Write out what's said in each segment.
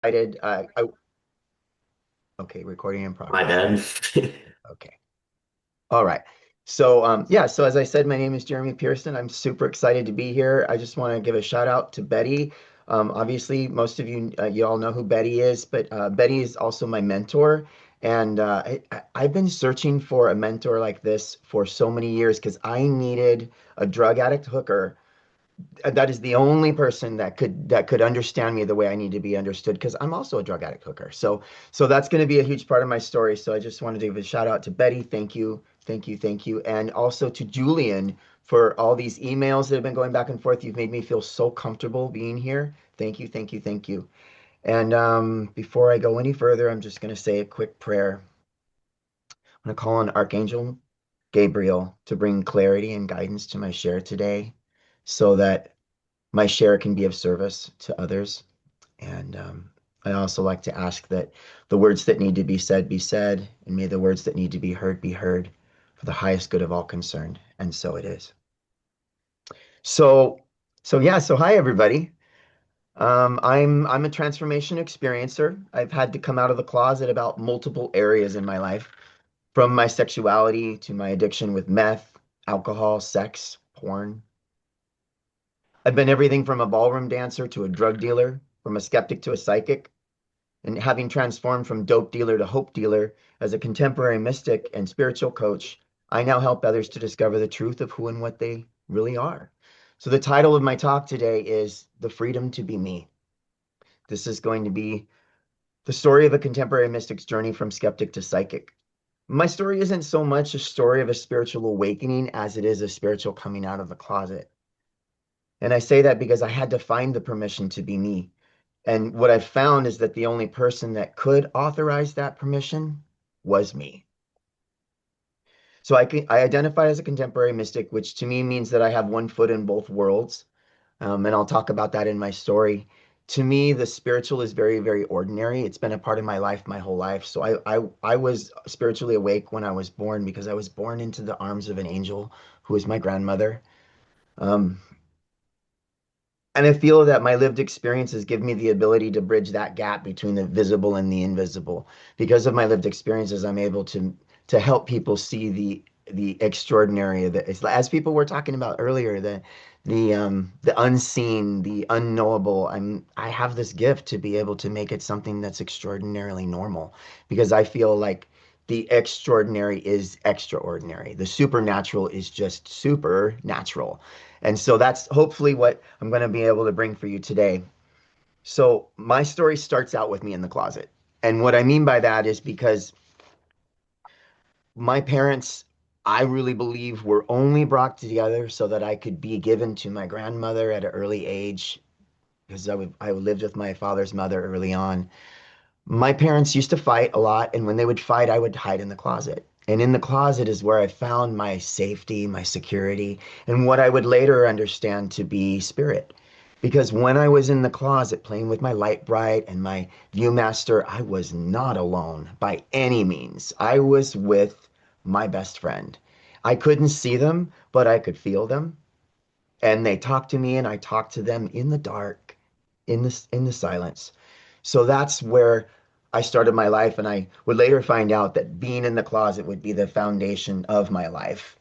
excited. Okay, recording in My progress. bad. Okay. All right. So, yeah, so as I said, my name is Jeremy Pierson. I'm super excited to be here. I just want to give a shout out to Betty. Obviously, most of you, you all know who Betty is, but Betty is also my mentor. And I've been searching for a mentor like this for so many years because I needed a drug addict hooker that is the only person that could understand me the way I need to be understood because I'm also a drug addict hooker. So that's going to be a huge part of my story. So I just wanted to give a shout out to Betty. Thank you, thank you, thank you, and also to Julian for all these emails that have been going back and forth. You've made me feel so comfortable being here. Thank you, thank you, thank you. And before I go any further, I'm just going to say a quick prayer. I'm going to call on Archangel Gabriel to bring clarity and guidance to my share today so that my share can be of service to others. And I also like to ask that the words that need to be said, and may the words that need to be heard for the highest good of all concerned. And so it is. So, so yeah, so hi everybody. I'm a transformation experiencer. I've had to come out of the closet about multiple areas in my life, from my sexuality to my addiction with meth, alcohol, sex, porn. I've been everything from a ballroom dancer to a drug dealer, from a skeptic to a psychic, and having transformed from dope dealer to hope dealer as a contemporary mystic and spiritual coach, I now help others to discover the truth of who and what they really are. So the title of my talk today is The Freedom to Be Me. This is going to be the story of a contemporary mystic's journey from skeptic to psychic. My story isn't so much a story of a spiritual awakening as it is a spiritual coming out of the closet. And I say that because I had to find the permission to be me. And what I've found is that the only person that could authorize that permission was me. So I identify as a contemporary mystic, which to me means that I have one foot in both worlds. And I'll talk about that in my story. To me, the spiritual is very, very ordinary. It's been a part of my life my whole life. So I was spiritually awake when I was born because I was born into the arms of an angel who was my grandmother. Um, And I feel that my lived experiences give me the ability to bridge that gap between the visible and the invisible. Because of my lived experiences, I'm able to help people see the extraordinary that is, as people were talking about earlier, the unseen, the unknowable. I have this gift to be able to make it something that's extraordinarily normal because I feel like the extraordinary is extraordinary. The supernatural is just supernatural. And so that's hopefully what I'm going to be able to bring for you today. So my story starts out with me in the closet. And what I mean by that is because my parents, I really believe, were only brought together so that I could be given to my grandmother at an early age because I lived with my father's mother early on. My parents used to fight a lot, and when they would fight, I would hide in the closet. And in the closet is where I found my safety, my security, and what I would later understand to be spirit. Because when I was in the closet playing with my light bright and my Viewmaster, I was not alone by any means. I was with my best friend. I couldn't see them, but I could feel them. And they talked to me, and I talked to them in the dark, in the silence. So that's where I started my life, and I would later find out that being in the closet would be the foundation of my life.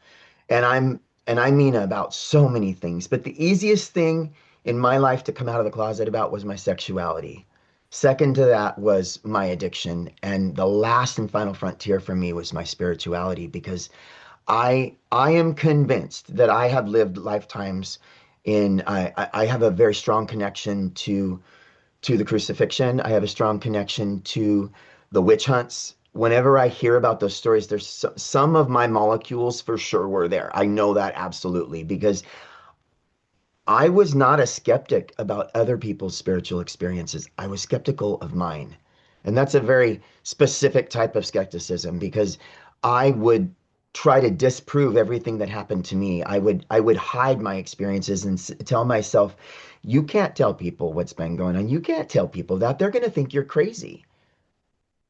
And I mean about so many things, but the easiest thing in my life to come out of the closet about was my sexuality. Second to that was my addiction, and the last and final frontier for me was my spirituality because I am convinced that I have lived lifetimes in I have a very strong connection to the crucifixion. I have a strong connection to the witch hunts. Whenever I hear about those stories, there's some of my molecules for sure were there. I know that absolutely because I was not a skeptic about other people's spiritual experiences. I was skeptical of mine. And that's a very specific type of skepticism because I would try to disprove everything that happened to me. I would hide my experiences and tell myself, you can't tell people what's been going on. You can't tell people that. They're going to think you're crazy,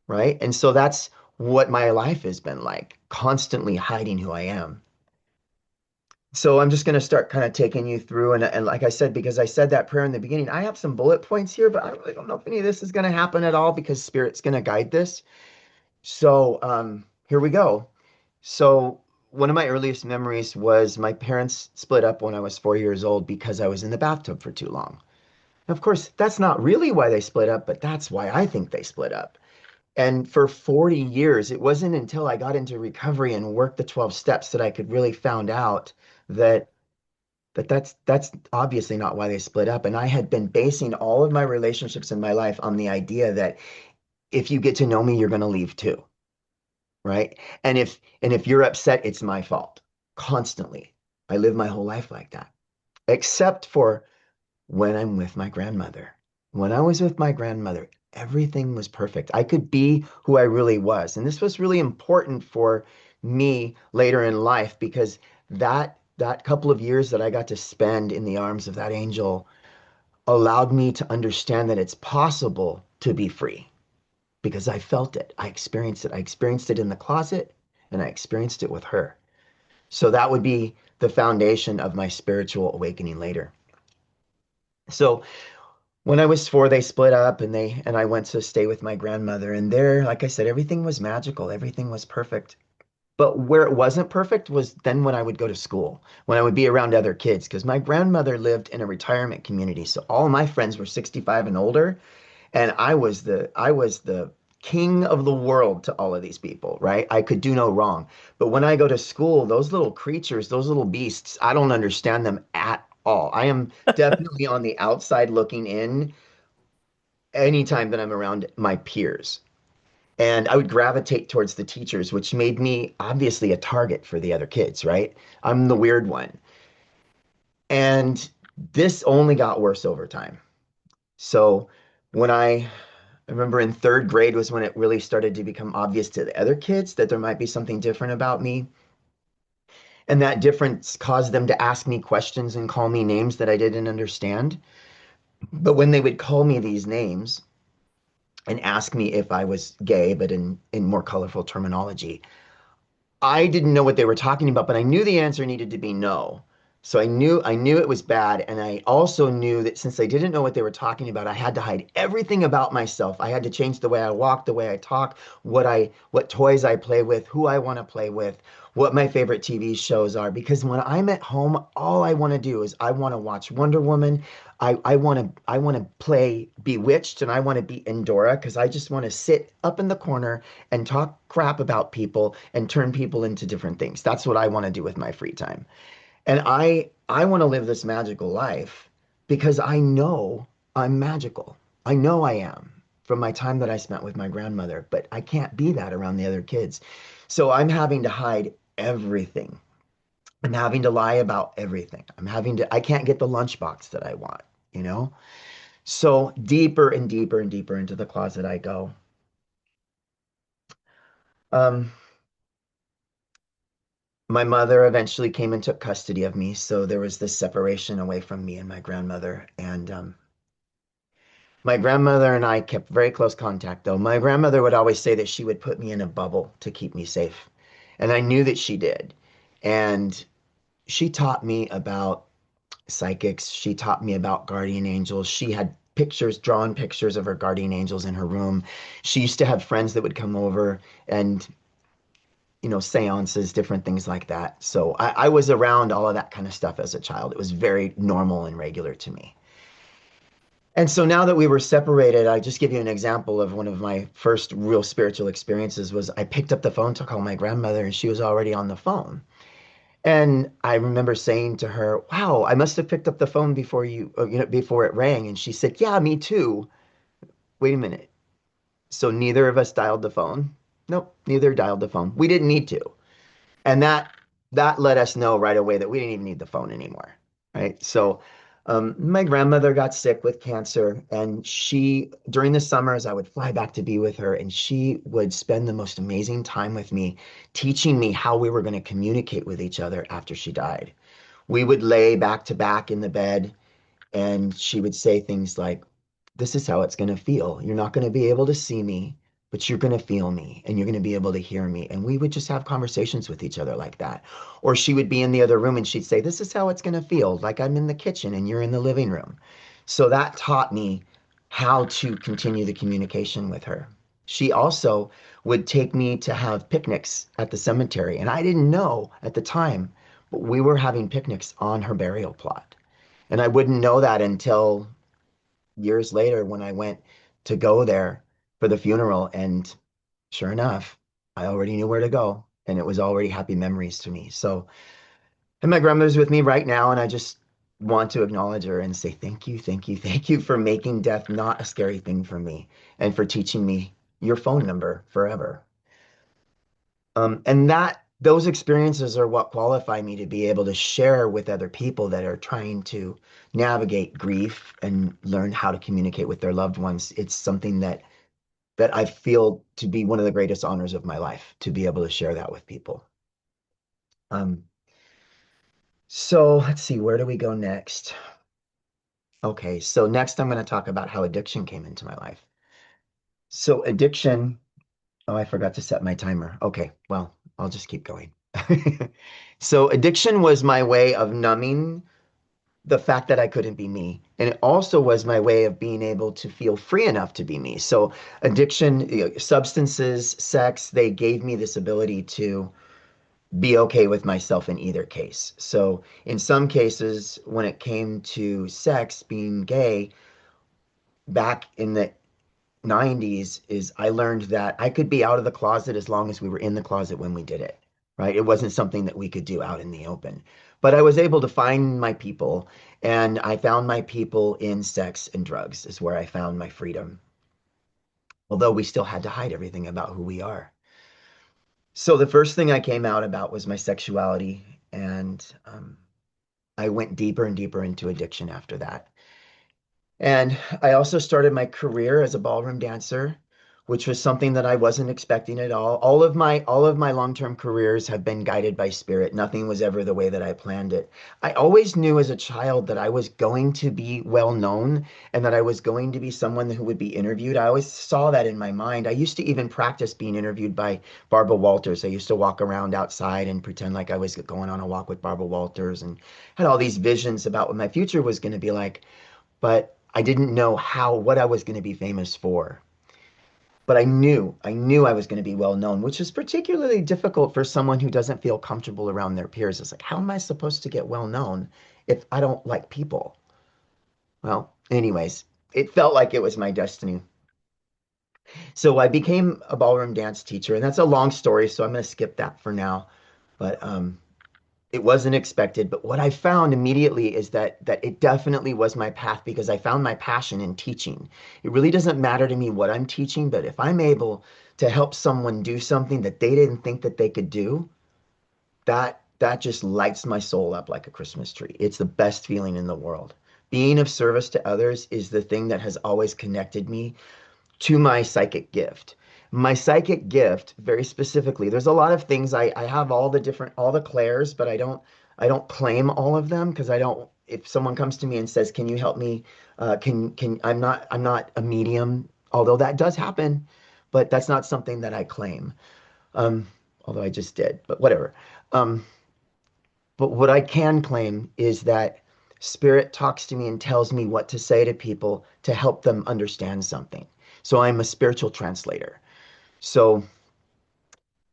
right? And so that's what my life has been like, constantly hiding who I am. So I'm just going to start kind of taking you through. And like I said, because I said that prayer in the beginning, I have some bullet points here, but I really don't know if any of this is going to happen at all because Spirit's going to guide this. So here we go. So one of my earliest memories was my parents split up when I was 4 years old because I was in the bathtub for too long. Of course, that's not really why they split up, but that's why I think they split up. And for 40 years, it wasn't until I got into recovery and worked the 12 steps that I could really found out that that's obviously not why they split up. And I had been basing all of my relationships in my life on the idea that if you get to know me, you're going to leave too, right? And if you're upset, it's my fault. Constantly. I live my whole life like that, except for when I'm with my grandmother. When I was with my grandmother, everything was perfect. I could be who I really was. And this was really important for me later in life because that couple of years that I got to spend in the arms of that angel allowed me to understand that it's possible to be free because I felt it. I experienced it. I experienced it in the closet and I experienced it with her. So that would be the foundation of my spiritual awakening later. So when I was 4, they split up and I went to stay with my grandmother. And there, like I said, everything was magical. Everything was perfect. But where it wasn't perfect was then when I would go to school, when I would be around other kids, because my grandmother lived in a retirement community. So all my friends were 65 and older, and I was the king of the world to all of these people, right? I could do no wrong. But when I go to school, those little creatures, those little beasts, I don't understand them at all. I am definitely on the outside looking in anytime that I'm around my peers. And I would gravitate towards the teachers, which made me obviously a target for the other kids, right? I'm the weird one. And this only got worse over time. So when I remember in 3rd grade was when it really started to become obvious to the other kids that there might be something different about me. And that difference caused them to ask me questions and call me names that I didn't understand. But when they would call me these names and ask me if I was gay, but in more colorful terminology, I didn't know what they were talking about, but I knew the answer needed to be no. So I knew it was bad, and I also knew that since I didn't know what they were talking about, I had to hide everything about myself. I had to change the way I walk, the way I talk, what toys I play with, who I want to play with, what my favorite TV shows are. Because when I'm at home, all I want to do is I want to watch Wonder Woman. I want to play Bewitched, and I want to be Endora because I just want to sit up in the corner and talk crap about people and turn people into different things. That's what I want to do with my free time. And I want to live this magical life because I know I'm magical. I know I am from my time that I spent with my grandmother, but I can't be that around the other kids. So I'm having to hide everything. I'm having to lie about everything. I can't get the lunchbox that I want, you know? So deeper and deeper and deeper into the closet I go. Um, my mother eventually came and took custody of me, so there was this separation away from me and my grandmother. And my grandmother and I kept very close contact, though. My grandmother would always say that she would put me in a bubble to keep me safe, and I knew that she did. And she taught me about psychics. She taught me about guardian angels. She had pictures, drawn pictures of her guardian angels in her room. She used to have friends that would come over and seances, different things like that. So I was around all of that kind of stuff as a child. It was very normal and regular to me. And so now that we were separated, I just give you an example of one of my first real spiritual experiences was I picked up the phone to call my grandmother and she was already on the phone. And I remember saying to her, "Wow, I must have picked up the phone before before it rang." And she said, "Yeah, me too." Wait a minute. So neither of us dialed the phone? Nope, neither dialed the phone. We didn't need to. And that let us know right away that we didn't even need the phone anymore, right? So my grandmother got sick with cancer, and she during the summers I would fly back to be with her, and she would spend the most amazing time with me, teaching me how we were going to communicate with each other after she died. We would lay back to back in the bed, and she would say things like, "This is how it's going to feel. You're not going to be able to see me, but you're going to feel me and you're going to be able to hear me. And we would just have conversations with each other like that. Or she would be in the other room and she'd say, this is how it's going to feel, like I'm in the kitchen and you're in the living room. So that taught me how to continue the communication with her. She also would take me to have picnics at the cemetery. And I didn't know at the time, but we were having picnics on her burial plot. And I wouldn't know that until years later when I went to go there for the funeral. And sure enough, I already knew where to go. And it was already happy memories to me. So, and my grandmother's with me right now. And I just want to acknowledge her and say thank you, thank you, thank you for making death not a scary thing for me and for teaching me your phone number forever. And those experiences are what qualify me to be able to share with other people that are trying to navigate grief and learn how to communicate with their loved ones. It's something that I feel to be one of the greatest honors of my life to be able to share that with people. Um, so let's see, where do we go next? Okay, so next I'm going to talk about how addiction came into my life. So addiction, oh, I forgot to set my timer. Okay, well, I'll just keep going. So addiction was my way of numbing the fact that I couldn't be me. And it also was my way of being able to feel free enough to be me. So addiction, substances, sex, they gave me this ability to be okay with myself in either case. So in some cases, when it came to sex, being gay, back in the 90s, is I learned that I could be out of the closet as long as we were in the closet when we did it, right? It wasn't something that we could do out in the open. But I was able to find my people, and I found my people in sex and drugs, is where I found my freedom. Although we still had to hide everything about who we are. So the first thing I came out about was my sexuality, and I went deeper and deeper into addiction after that. And I also started my career as a ballroom dancer, which was something that I wasn't expecting at all. All of my long-term careers have been guided by spirit. Nothing was ever the way that I planned it. I always knew as a child that I was going to be well known and that I was going to be someone who would be interviewed. I always saw that in my mind. I used to even practice being interviewed by Barbara Walters. I used to walk around outside and pretend like I was going on a walk with Barbara Walters and had all these visions about what my future was going to be like, but I didn't know what I was going to be famous for. But I knew I was going to be well known, which is particularly difficult for someone who doesn't feel comfortable around their peers. It's like, how am I supposed to get well known if I don't like people? Well, anyways, it felt like it was my destiny. So I became a ballroom dance teacher, and that's a long story, so I'm going to skip that for now. But it wasn't expected, but what I found immediately is that it definitely was my path because I found my passion in teaching. It really doesn't matter to me what I'm teaching, but if I'm able to help someone do something that they didn't think that they could do, that just lights my soul up like a Christmas tree. It's the best feeling in the world. Being of service to others is the thing that has always connected me to my psychic gift. My psychic gift, very specifically, there's a lot of things I have all the clairs, but I don't claim all of them because I don't. If someone comes to me and says, "Can you help me?" Can I'm not a medium, although that does happen, but that's not something that I claim. Um, Although I just did, but whatever. Um, but what I can claim is that spirit talks to me and tells me what to say to people to help them understand something. So I'm a spiritual translator. So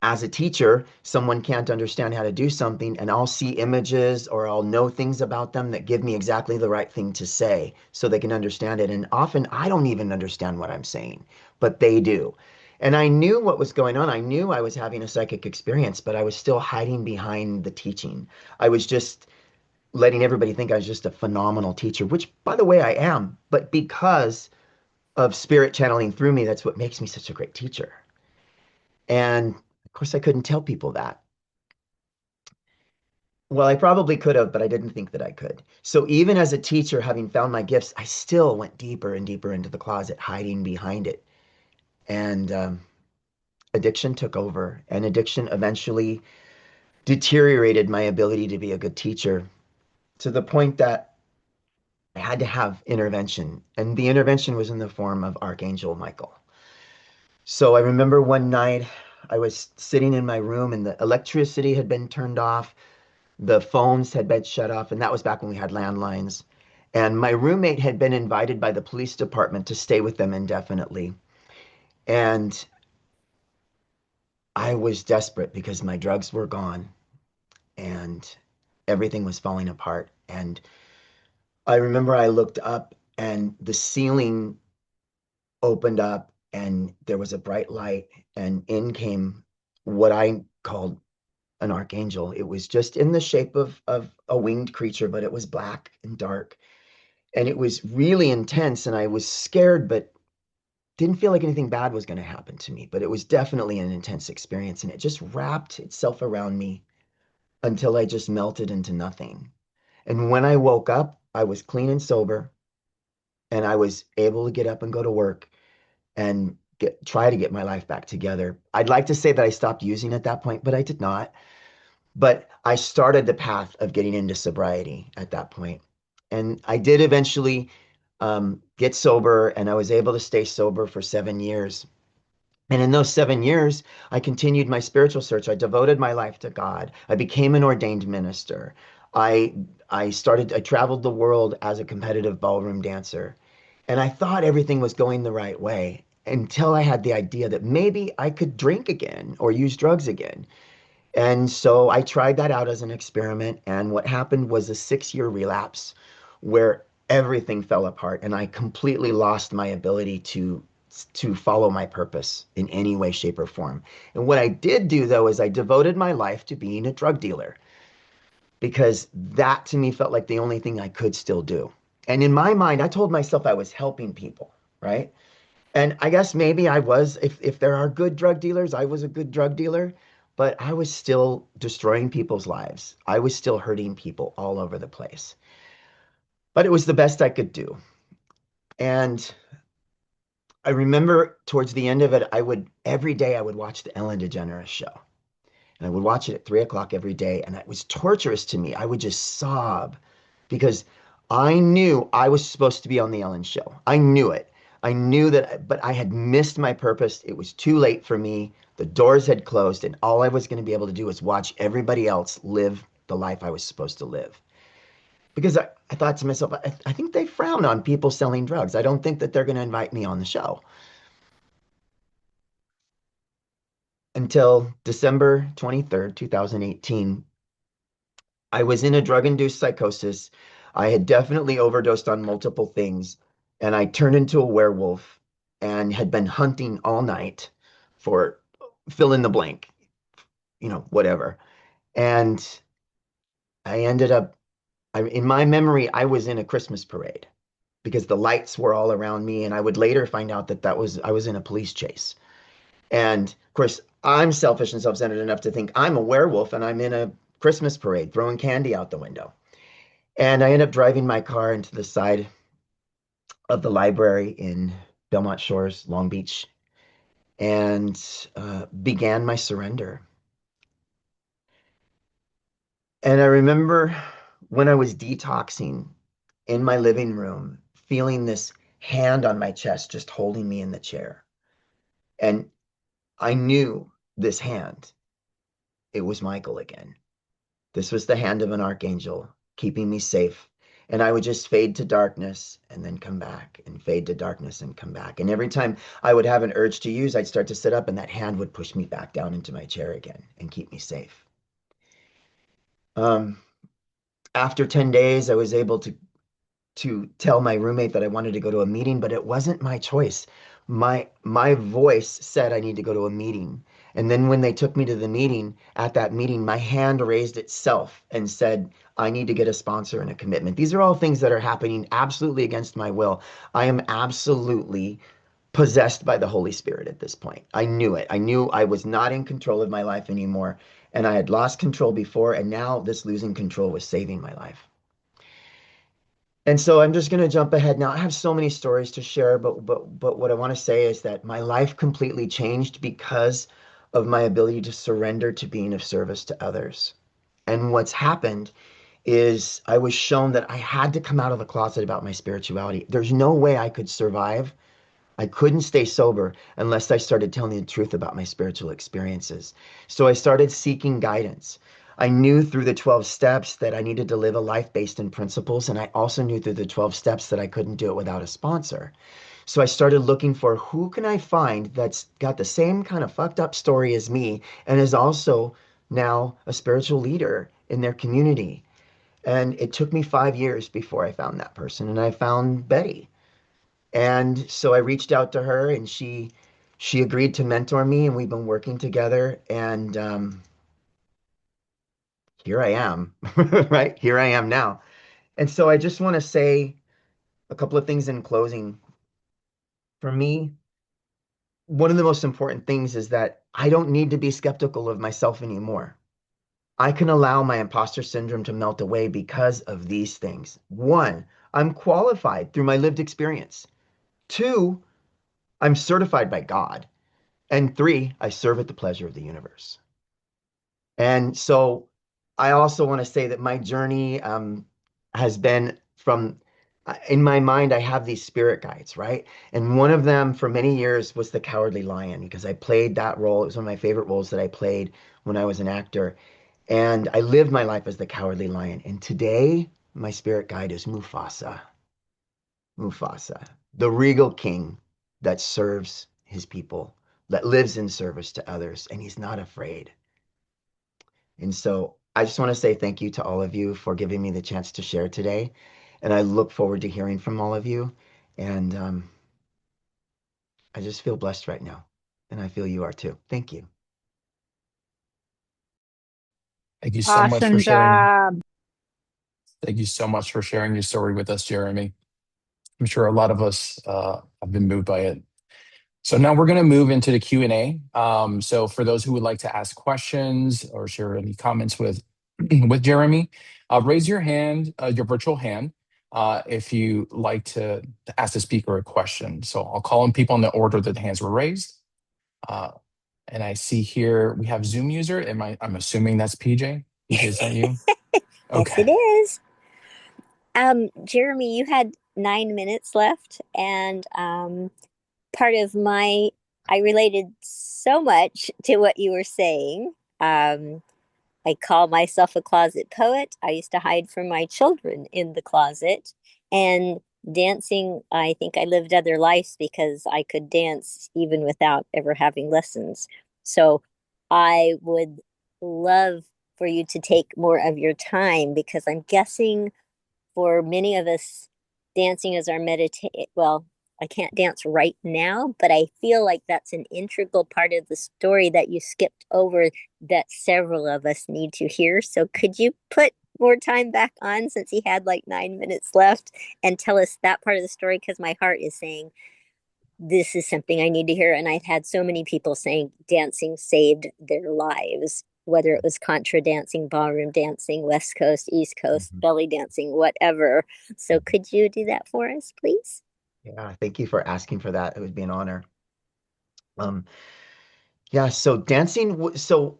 as a teacher, someone can't understand how to do something, and I'll see images or I'll know things about them that give me exactly the right thing to say so they can understand it. And often I don't even understand what I'm saying, but they do. And I knew what was going on. I knew I was having a psychic experience, but I was still hiding behind the teaching. I was just letting everybody think I was just a phenomenal teacher, which, by the way, I am. But because of spirit channeling through me, that's what makes me such a great teacher. And of course, I couldn't tell people that. Well, I probably could have, but I didn't think that I could. So even as a teacher, having found my gifts, I still went deeper and deeper into the closet, hiding behind it. And addiction took over, and addiction eventually deteriorated my ability to be a good teacher to the point that I had to have intervention. And the intervention was in the form of Archangel Michael. So I remember one night I was sitting in my room and the electricity had been turned off, the phones had been shut off, and that was back when we had landlines. And my roommate had been invited by the police department to stay with them indefinitely. And I was desperate because my drugs were gone and everything was falling apart. And I remember I looked up and the ceiling opened up and there was a bright light and in came what I called an archangel. It was just in the shape of a winged creature, but it was black and dark. And it was really intense and I was scared, but didn't feel like anything bad was going to happen to me. But it was definitely an intense experience and it just wrapped itself around me until I just melted into nothing. And when I woke up, I was clean and sober and I was able to get up and go to work and try to get my life back together. I'd like to say that I stopped using at that point, but I did not. But I started the path of getting into sobriety at that point. And I did eventually get sober, and I was able to stay sober for 7 years. And in those 7 years, I continued my spiritual search. I devoted my life to God. I became an ordained minister. I I traveled the world as a competitive ballroom dancer. And I thought everything was going the right way until I had the idea that maybe I could drink again or use drugs again. And so I tried that out as an experiment. And what happened was a 6 year relapse where everything fell apart and I completely lost my ability to follow my purpose in any way, shape, or form. And what I did do though is I devoted my life to being a drug dealer because that to me felt like the only thing I could still do. And in my mind, I told myself I was helping people, right? And I guess maybe I was, if there are good drug dealers, I was a good drug dealer, but I was still destroying people's lives. I was still hurting people all over the place. But it was the best I could do. And I remember towards the end of it, every day I would watch the Ellen DeGeneres show. And I would watch it at 3 o'clock every day. And it was torturous to me. I would just sob because I knew I was supposed to be on the Ellen show. I knew it. I knew that, but I had missed my purpose. It was too late for me. The doors had closed, and all I was going to be able to do was watch everybody else live the life I was supposed to live. Because I thought to myself, I think they frown on people selling drugs. I don't think that they're going to invite me on the show. Until December 23rd, 2018, I was in a drug-induced psychosis. I had definitely overdosed on multiple things, and I turned into a werewolf and had been hunting all night for fill in the blank, whatever. And I ended up, in my memory, I was in a Christmas parade because the lights were all around me, and I would later find out that I was in a police chase. And of course, I'm selfish and self-centered enough to think I'm a werewolf and I'm in a Christmas parade throwing candy out the window. And I end up driving my car into the side of the library in Belmont Shores, Long Beach, and began my surrender. And I remember when I was detoxing in my living room, feeling this hand on my chest just holding me in the chair. And I knew this hand, it was Michael again. This was the hand of an archangel keeping me safe. And I would just fade to darkness and then come back and fade to darkness and come back. And every time I would have an urge to use, I'd start to sit up and that hand would push me back down into my chair again and keep me safe. Um, After 10 days, I was able to tell my roommate that I wanted to go to a meeting, but it wasn't my choice. My voice said I need to go to a meeting. And then when they took me to the meeting, at that meeting, my hand raised itself and said, I need to get a sponsor and a commitment. These are all things that are happening absolutely against my will. I am absolutely possessed by the Holy Spirit at this point. I knew it. I knew I was not in control of my life anymore. And I had lost control before, and now this losing control was saving my life. And so I'm just going to jump ahead now. I have so many stories to share, but what I want to say is that my life completely changed because of my ability to surrender to being of service to others. And what's happened is I was shown that I had to come out of the closet about my spirituality. There's no way I could survive. I couldn't stay sober unless I started telling the truth about my spiritual experiences. So I started seeking guidance. I knew through the 12 steps that I needed to live a life based in principles. And I also knew through the 12 steps that I couldn't do it without a sponsor. So I started looking for who can I find that's got the same kind of fucked up story as me and is also now a spiritual leader in their community. And it took me 5 years before I found that person. And I found Betty. And so I reached out to her and she agreed to mentor me and we've been working together and here I am, right? Here I am now. And so I just want to say a couple of things in closing. For me, one of the most important things is that I don't need to be skeptical of myself anymore. I can allow my imposter syndrome to melt away because of these things. One, I'm qualified through my lived experience. Two, I'm certified by God. And three, I serve at the pleasure of the universe. And so I also want to say that my journey has been from, in my mind, I have these spirit guides, right? And one of them for many years was the Cowardly Lion because I played that role. It was one of my favorite roles that I played when I was an actor. And I lived my life as the Cowardly Lion. And today, my spirit guide is Mufasa. Mufasa, the regal king that serves his people, that lives in service to others, and he's not afraid. And so I just want to say thank you to all of you for giving me the chance to share today. And I look forward to hearing from all of you. And I just feel blessed right now. And I feel you are too. Thank you. Thank you so much for Awesome sharing. job. Thank you so much for sharing your story with us, Jeremy. I'm sure a lot of us have been moved by it. So now we're going to move into the Q&A. So for those who would like to ask questions or share any comments with with Jeremy, raise your hand, your virtual hand, if you like to ask the speaker a question. So I'll call on people in the order that the hands were raised. Uh, and I see here we have Zoom user. I'm assuming that's PJ. PJ, is that you? Yes, it Okay. is. Jeremy, you had 9 minutes left, and part of my, I related so much to what you were saying. I call myself a closet poet. I used to hide from my children in the closet. And dancing, I think I lived other lives because I could dance even without ever having lessons. So I would love for you to take more of your time because I'm guessing for many of us, dancing is our meditate. Well, I can't dance right now, but I feel like that's an integral part of the story that you skipped over that several of us need to hear. So could you put more time back on since he had like 9 minutes left and tell us that part of the story? Because my heart is saying this is something I need to hear. And I've had so many people saying dancing saved their lives, whether it was contra dancing, ballroom dancing, West Coast, East Coast, Mhm. belly dancing, whatever. So could you do that for us, please? Yeah, thank you for asking for that. It would be an honor. Um, yeah, so so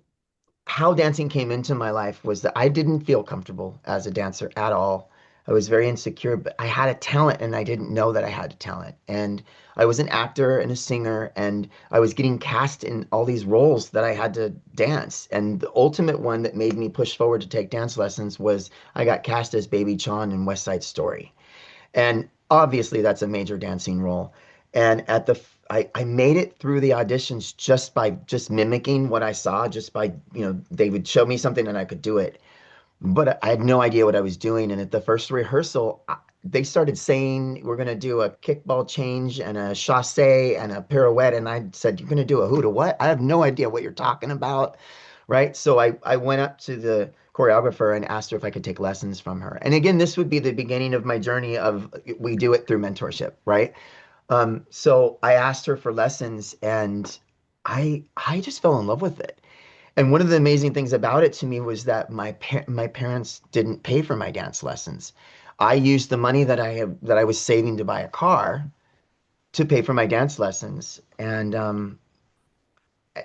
how dancing came into my life was that I didn't feel comfortable as a dancer at all. I was very insecure, but I had a talent and I didn't know that I had a talent. And I was an actor and a singer, and I was getting cast in all these roles that I had to dance. And the ultimate one that made me push forward to take dance lessons was I got cast as Baby Chan in West Side Story. And obviously that's a major dancing role. And I made it through the auditions just by just mimicking what I saw, just by, they would show me something and I could do it. But I had no idea what I was doing. And at the first rehearsal, they started saying, we're going to do a kickball change and a chasse and a pirouette. And I said, you're going to do a who to what? I have no idea what you're talking about. Right. So I went up to the choreographer and asked her if I could take lessons from her. And again, this would be the beginning of my journey of we do it through mentorship. Right. So I asked her for lessons and I just fell in love with it. And one of the amazing things about it to me was that my parents didn't pay for my dance lessons. I used the money that I was saving to buy a car to pay for my dance lessons, and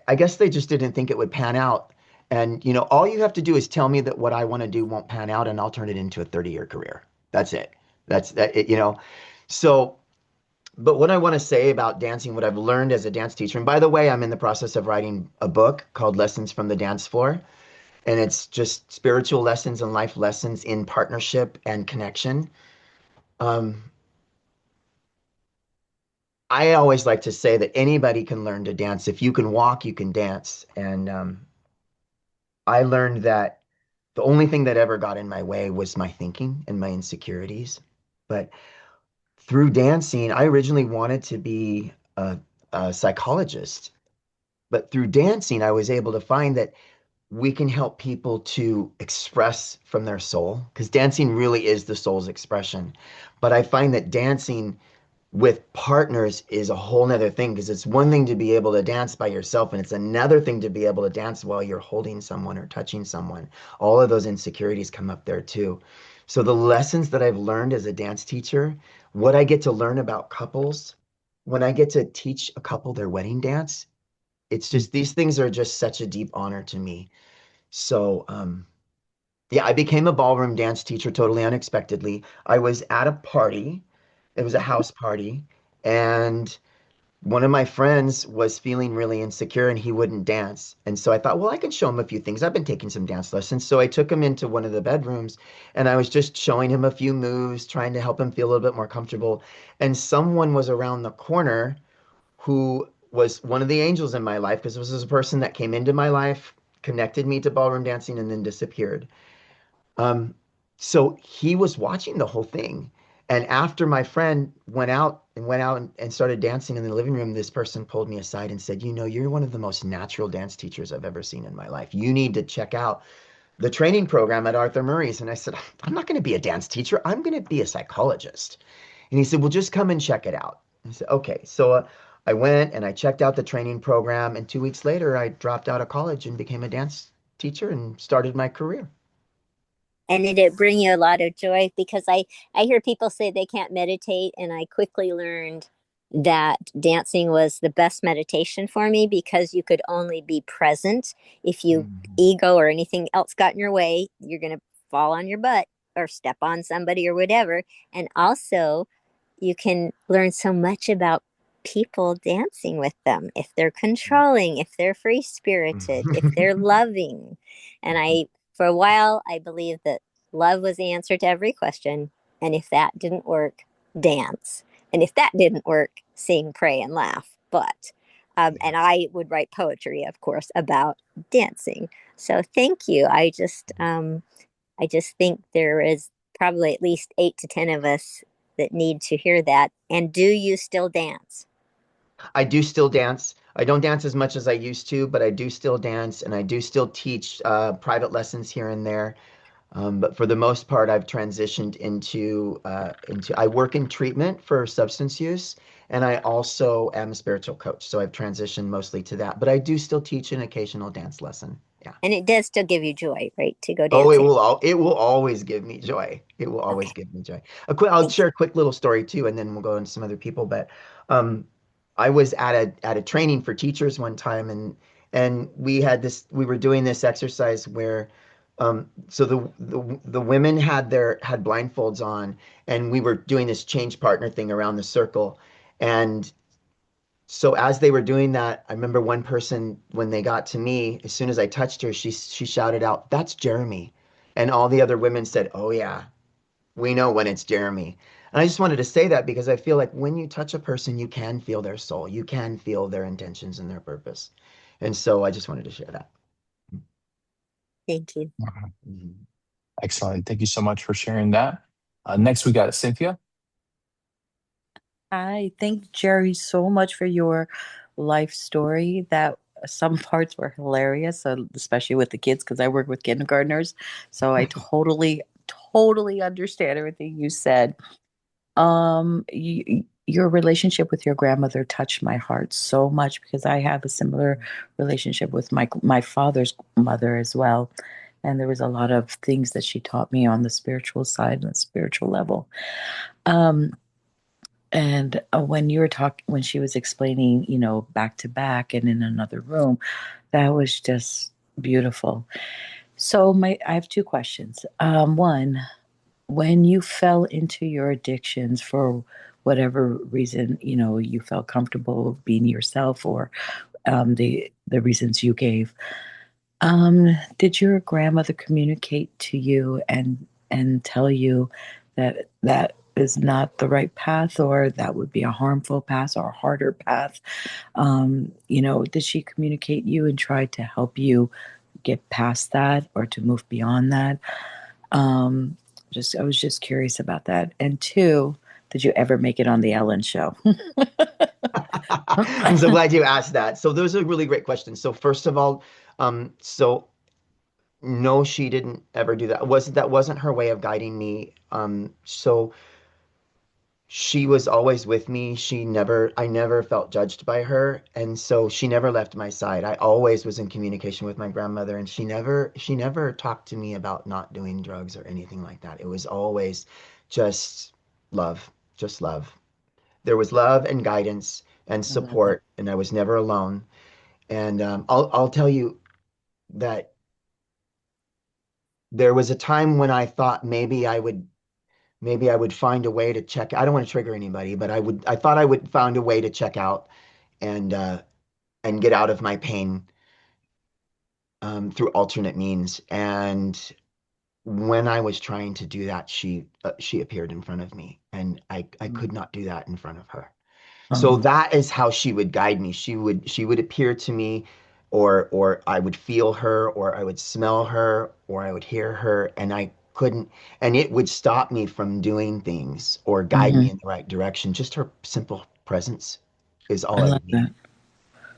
I guess they just didn't think it would pan out. And all you have to do is tell me that what I want to do won't pan out, and I'll turn it into a 30-year career. That's it. That's that. So but what I want to say about dancing, what I've learned as a dance teacher, and by the way, I'm in the process of writing a book called Lessons from the Dance Floor, and it's just spiritual lessons and life lessons in partnership and connection. Um, I always like to say that anybody can learn to dance. If you can walk, you can dance. And I learned that the only thing that ever got in my way was my thinking and my insecurities. But through dancing, I originally wanted to be a psychologist. But through dancing, I was able to find that we can help people to express from their soul because dancing really is the soul's expression. But I find that dancing with partners is a whole nother thing because it's one thing to be able to dance by yourself and it's another thing to be able to dance while you're holding someone or touching someone. All of those insecurities come up there too. So the lessons that I've learned as a dance teacher, what I get to learn about couples, when I get to teach a couple their wedding dance, it's just these things are just such a deep honor to me. So yeah, I became a ballroom dance teacher totally unexpectedly. I was at a party. It was a house party, and one of my friends was feeling really insecure and he wouldn't dance. And so I thought, well, I can show him a few things. I've been taking some dance lessons. So I took him into one of the bedrooms and I was just showing him a few moves, trying to help him feel a little bit more comfortable. And someone was around the corner who was one of the angels in my life because this was a person that came into my life, connected me to ballroom dancing, and then disappeared. Um, so he was watching the whole thing. And after my friend went out and started dancing in the living room, this person pulled me aside and said, you're one of the most natural dance teachers I've ever seen in my life. You need to check out the training program at Arthur Murray's. And I said, I'm not going to be a dance teacher. I'm going to be a psychologist. And he said, well, just come and check it out. I said, okay. So I went and I checked out the training program. And 2 weeks later, I dropped out of college and became a dance teacher and started my career. And did it bring you a lot of joy? Because I hear people say they can't meditate, and I quickly learned that dancing was the best meditation for me because you could only be present. If you Mhm. ego or anything else got in your way, you're going to fall on your butt or step on somebody or whatever. And also, you can learn so much about people dancing with them, if they're controlling, if they're free spirited, if they're loving. And for a while, I believed that love was the answer to every question. And if that didn't work, dance. And if that didn't work, sing, pray, and laugh. And I would write poetry, of course, about dancing. So thank you. I just think there is probably at least 8 to 10 of us that need to hear that. And do you still dance? I do still dance. I don't dance as much as I used to, but I do still dance and I do still teach private lessons here and there. But for the most part, I've transitioned into I work in treatment for substance use, and I also am a spiritual coach. So I've transitioned mostly to that. But I do still teach an occasional dance lesson. Yeah. And it does still give you joy, right, to go Oh, dancing? it will always give me joy. It will always Okay, give me joy. I'll thanks. share a quick little story too, and then we'll go into some other people. But um, I was at a training for teachers one time, and we were doing this exercise where so the women had blindfolds on, and we were doing this change partner thing around the circle, and so as they were doing that, I remember one person, when they got to me, as soon as I touched her, she shouted out, "That's Jeremy." And all the other women said, "Oh yeah, we know when it's Jeremy." And I just wanted to say that because I feel like when you touch a person, you can feel their soul. You can feel their intentions and their purpose. And so I just wanted to share that. Thank you. Mhm. Excellent. Thank you so much for sharing that. Next, we got Cynthia. I thank Jerry so much for your life story. That some parts were hilarious, especially with the kids, because I work with kindergartners. So I totally understand everything you said. Your relationship with your grandmother touched my heart so much because I have a similar relationship with my father's mother as well. And there was a lot of things that she taught me on the spiritual side and the spiritual level. Um, and when you were talking, when she was explaining, back to back and in another room, that was just beautiful. So I have two questions. One, when you fell into your addictions for whatever reason, you felt comfortable being yourself, or the reasons you gave. Did your grandmother communicate to you and tell you that that is not the right path, or that would be a harmful path or a harder path? Did she communicate you and try to help you get past that or to move beyond that? Um, I was just curious about that. And two, did you ever make it on the Ellen show? I'm so glad you asked that. So those are really great questions. So first of all, so no, she didn't ever do that. That wasn't her way of guiding me. So she was always with me. I never felt judged by her. And so she never left my side. I always was in communication with my grandmother, and she never talked to me about not doing drugs or anything like that. It was always just love, just love. There was love and guidance and I love that. support, and I was never alone. And I'll tell you that there was a time when I thought maybe I would find a way to check. I don't want to trigger anybody, but I thought I would find a way to check out and get out of my pain through alternate means. And when I was trying to do that, she appeared in front of me, and I could not do that in front of her. So Oh, that is how she would guide me. She would appear to me, or I would feel her, or I would smell her, or I would hear her, and I couldn't, and it would stop me from doing things or guide me mhm. in the right direction. Just her simple presence is all I I love would need.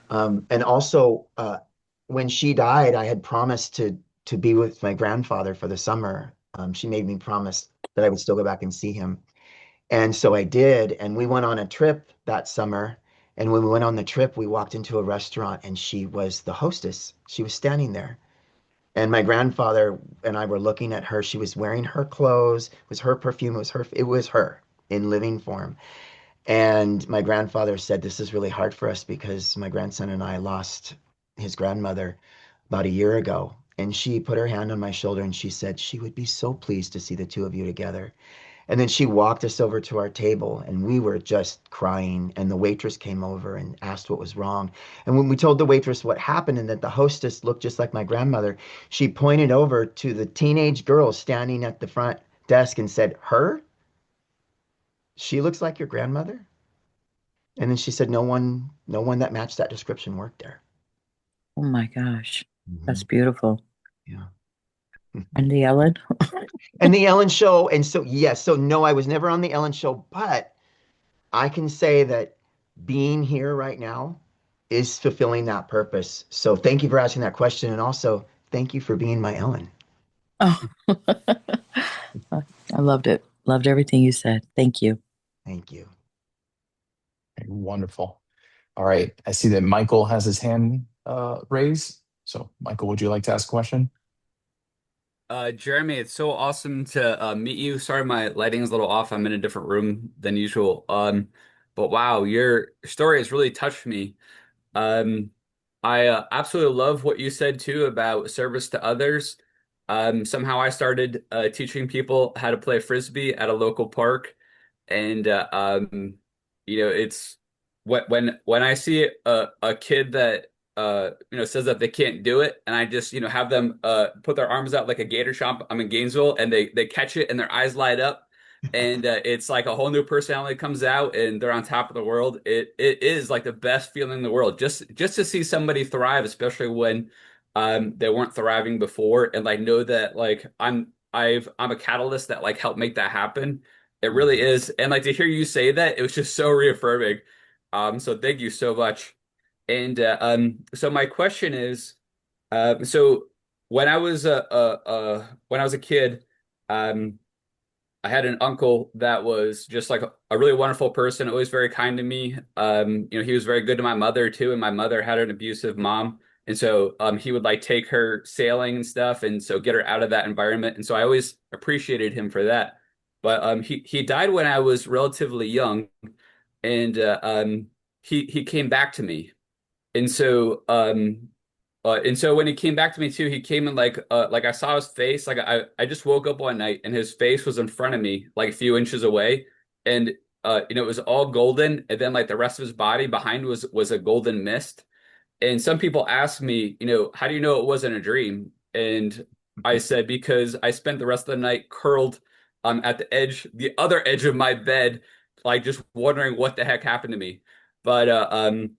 that. And also, when she died, I had promised to be with my grandfather for the summer. She made me promise that I would still go back and see him. And so I did, and we went on a trip that summer. And when we went on the trip, we walked into a restaurant, and she was the hostess. She was standing there. And my grandfather and I were looking at her. She was wearing her clothes. It was her perfume. It was her in living form. And my grandfather said, "This is really hard for us because my grandson and I lost his grandmother about a year ago." And she put her hand on my shoulder and she said, "She would be so pleased to see the two of you together." And then she walked us over to our table, and we were just crying. And the waitress came over and asked what was wrong. And when we told the waitress what happened and that the hostess looked just like my grandmother, she pointed over to the teenage girl standing at the front desk and said, "Her? She looks like your grandmother?" And then she said, "No one that matched that description worked there." Oh my gosh. Hmm. That's beautiful. Yeah. And the Ellen? And the Ellen Show. And so, yes, so no, I was never on the Ellen Show, but I can say that being here right now is fulfilling that purpose. So thank you for asking that question. And also, thank you for being my Ellen. Oh, I loved it. Loved everything you said. Thank you. Thank you. Wonderful. All right. I see that Michael has his hand raised. So, Michael, would you like to ask a question? Jeremy, it's so awesome to meet you. Sorry, my lighting is a little off. I'm in a different room than usual. But wow, your story has really touched me. Um, I absolutely love what you said too about service to others. Somehow I started teaching people how to play frisbee at a local park, and it's when I see a kid that says that they can't do it, and I just have them put their arms out like a gator chomp. I'm in Gainesville, and they catch it, and their eyes light up, and it's like a whole new personality comes out, and they're on top of the world. It is like the best feeling in the world, just to see somebody thrive, especially when they weren't thriving before, and like know that like I'm a catalyst that like helped make that happen. It really Mhm. is. And like to hear you say that, it was just so reaffirming. So thank you so much. And so my question is, so when I was a kid, um, I had an uncle that was just like a really wonderful person, always very kind to me. He was very good to my mother too, and my mother had an abusive mom. And so he would like take her sailing and stuff, and so get her out of that environment. And so I always appreciated him for that. But he died when I was relatively young, and he came back to me. And so when he came back to me too, he came in like I saw his face. Like I just woke up one night and his face was in front of me, like a few inches away. And it was all golden, and then like the rest of his body behind was a golden mist. And some people ask me, how do you know it wasn't a dream? And I said, because I spent the rest of the night curled at the other edge of my bed, like just wondering what the heck happened to me. But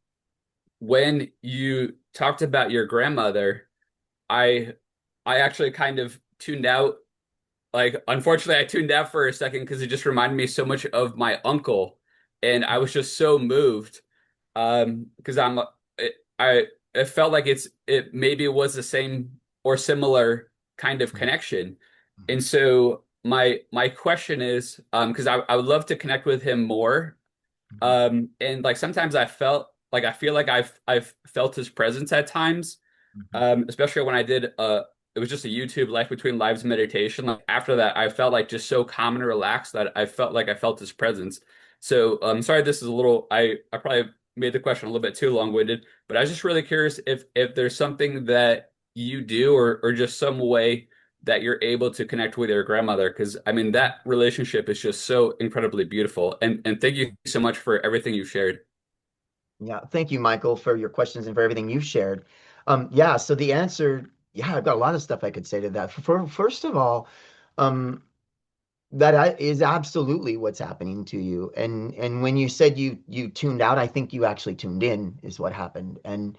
when you talked about your grandmother, I I actually kind of tuned out. Like, unfortunately, I tuned out for a second because it just reminded me so much of my uncle, and I was just so moved. Because I it felt like it maybe was the same or similar kind of connection. And so my question is, because I would love to connect with him more. And like sometimes I feel like I've felt his presence at times, especially when I did it was just a YouTube Life Between Lives meditation. Like after that, I felt like just so calm and relaxed that I felt like I felt his presence. So I'm sorry this is a little I probably made the question a little bit too long-winded, but I was just really curious if there's something that you do or just some way that you're able to connect with your grandmother, because I mean that relationship is just so incredibly beautiful. And thank you so much for everything you shared. Yeah, thank you, Michael, for your questions and for everything you've shared. Yeah, so the answer, yeah, I've got a lot of stuff I could say to that. First of all, um, is absolutely what's happening to you. And when you said you tuned out, I think you actually tuned in is what happened. And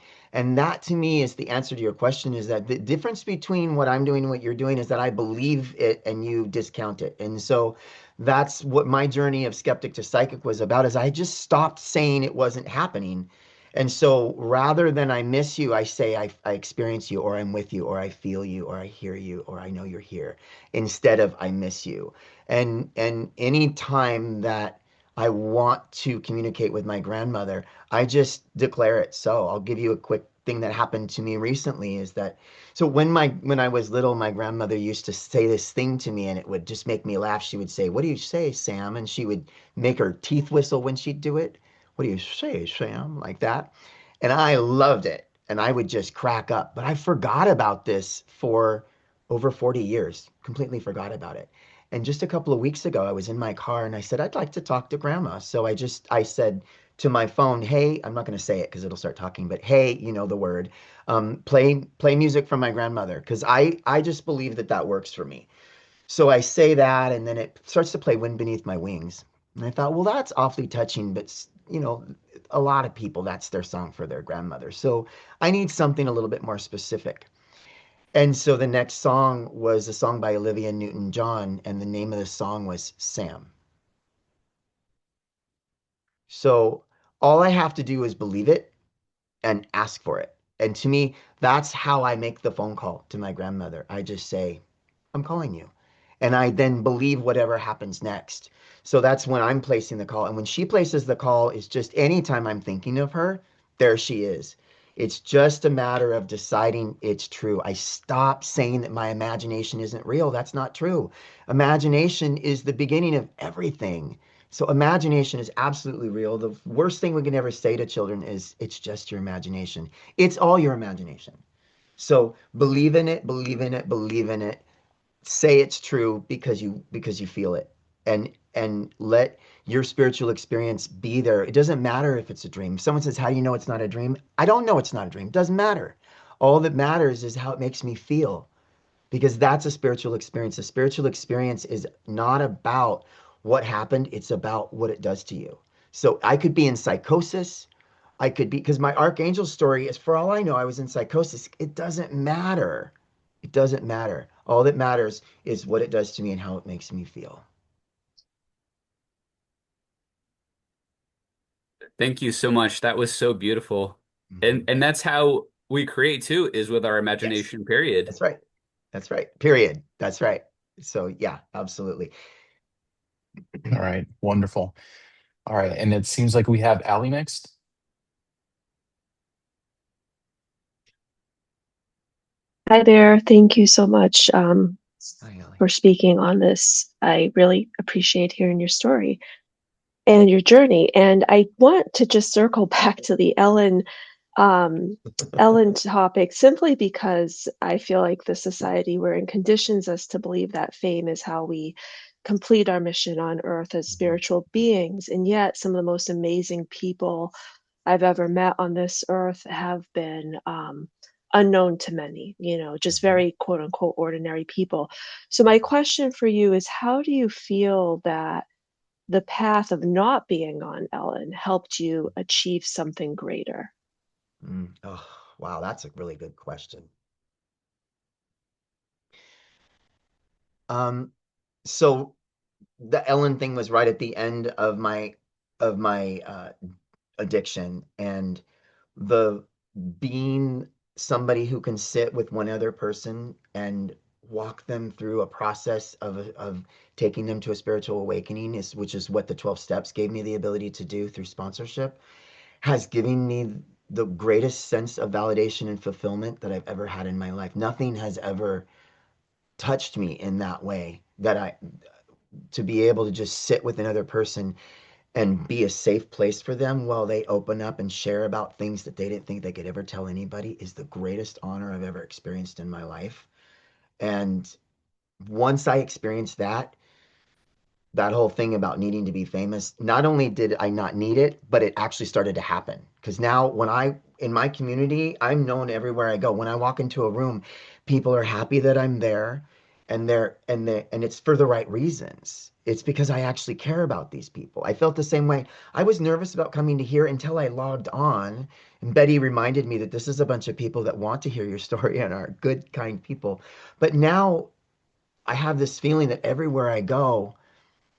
that to me is the answer to your question, is that the difference between what I'm doing and what you're doing is that I believe it and you discount it. And so that's what my journey of skeptic to psychic was about, is I just stopped saying it wasn't happening. And so rather than I miss you, I say I experience you, or I'm with you, or I feel you, or I hear you, or I know you're here, instead of I miss you. And any time that I want to communicate with my grandmother, I just declare it so. I'll give you a quick thing that happened to me recently, is that so when I was little, my grandmother used to say this thing to me and it would just make me laugh. She would say, "What do you say, Sam?" And she would make her teeth whistle when she'd do it. "What do you say, Sam?" Like that. And I loved it. And I would just crack up. But I forgot about this for over 40 years, completely forgot about it. And just a couple of weeks ago, I was in my car and I said, I'd like to talk to grandma. So I said to my phone, hey, I'm not going to say it because it'll start talking, but hey, you know the word, play music from my grandmother. Because I just believe that that works for me. So I say that, and then it starts to play Wind Beneath My Wings. And I thought, well, that's awfully touching, but a lot of people, that's their song for their grandmother. So I need something a little bit more specific. And so the next song was a song by Olivia Newton-John, and the name of the song was Sam. So all I have to do is believe it and ask for it. And to me, that's how I make the phone call to my grandmother. I just say, I'm calling you. And I then believe whatever happens next. So that's when I'm placing the call. And when she places the call, it's just anytime I'm thinking of her, there she is. It's just a matter of deciding it's true. I stop saying that my imagination isn't real. That's not true. Imagination is the beginning of everything. So imagination is absolutely real. The worst thing we can ever say to children is it's just your imagination. It's all your imagination. So believe in it, believe in it, believe in it. Say it's true because you feel it. And let your spiritual experience be there. It doesn't matter if it's a dream. If someone says, "How do you know it's not a dream?" I don't know it's not a dream. It doesn't matter. All that matters is how it makes me feel, because that's a spiritual experience. A spiritual experience is not about what happened, it's about what it does to you. So I could be in psychosis. I could be, because my archangel story is, for all I know, I was in psychosis. It doesn't matter. It doesn't matter. All that matters is what it does to me and how it makes me feel. Thank you so much. That was so beautiful. And Mhm. and that's how we create too, is with our Yes, imagination, period. that's right. That's right. Period. That's right. So yeah, absolutely. All right, wonderful. All right, and it seems like we have Allie next. Hi there. Thank you so much Hi, Ellie. for speaking on this. I really appreciate hearing your story and your journey. And I want to just circle back to the um, Ellen topic, simply because I feel like the society we're in conditions us to believe that fame is how we complete our mission on earth as Mhm. spiritual beings. And yet, some of the most amazing people I've ever met on this earth have been unknown to many, just Mhm. very quote unquote ordinary people. So, my question for you is, how do you feel that the path of not being on Ellen helped you achieve something greater? Oh, wow, that's a really good question. Um, so the Ellen thing was right at the end of my addiction, and the being somebody who can sit with one other person and walk them through a process of taking them to a spiritual awakening, is which is what the 12 steps gave me the ability to do through sponsorship, has given me the greatest sense of validation and fulfillment that I've ever had in my life. Nothing has ever touched me in that way, that I to be able to just sit with another person and be a safe place for them while they open up and share about things that they didn't think they could ever tell anybody, is the greatest honor I've ever experienced in my life. And once I experienced that, that whole thing about needing to be famous, not only did I not need it, but it actually started to happen. Because now, in my community, I'm known everywhere I go. When I walk into a room, people are happy that I'm there, and it's for the right reasons. It's because I actually care about these people. I felt the same way. I was nervous about coming to here until I logged on, and Betty reminded me that this is a bunch of people that want to hear your story and are good, kind people. But now I have this feeling that everywhere I go,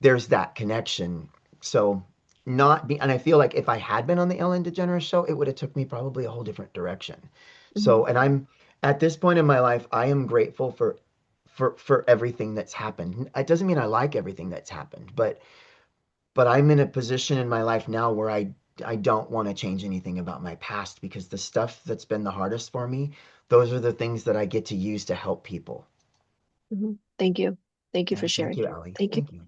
there's that connection. So not be, and I feel like if I had been on the Ellen DeGeneres show, it would have took me probably a whole different direction. Mhm. So, and I'm at this point in my life, I am grateful for everything that's happened. It doesn't mean I like everything that's happened, but I'm in a position in my life now where I don't want to change anything about my past, because the stuff that's been the hardest for me, those are the things that I get to use to help people. Mhm. Thank you. Thank you Yeah, for thank sharing. you, Ali. Thank you. Thank you.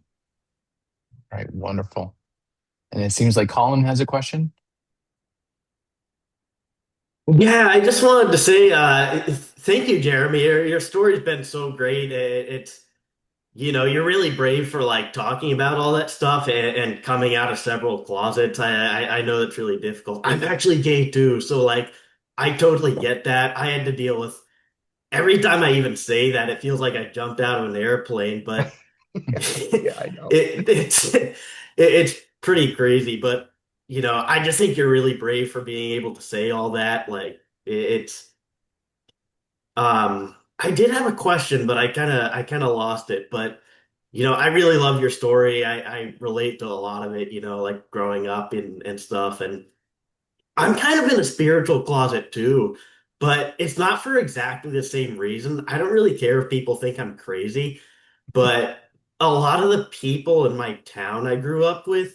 All right, wonderful. And it seems like Colin has a question. Yeah, I just wanted to say thank you, Jeremy. Your story's been so great. You're really brave for like talking about all that stuff and coming out of several closets. I know it's really difficult. I'm actually gay too, so like I totally get that. I had to deal with every time I even say that, it feels like I jumped out of an airplane, but Yeah, I know. it's pretty crazy. But I just think you're really brave for being able to say all that. Like it's I did have a question, but I kind of lost it. But I really love your story. I relate to a lot of it, like growing up and stuff. And I'm kind of in a spiritual closet too, but it's not for exactly the same reason. I don't really care if people think I'm crazy, but a lot of the people in my town I grew up with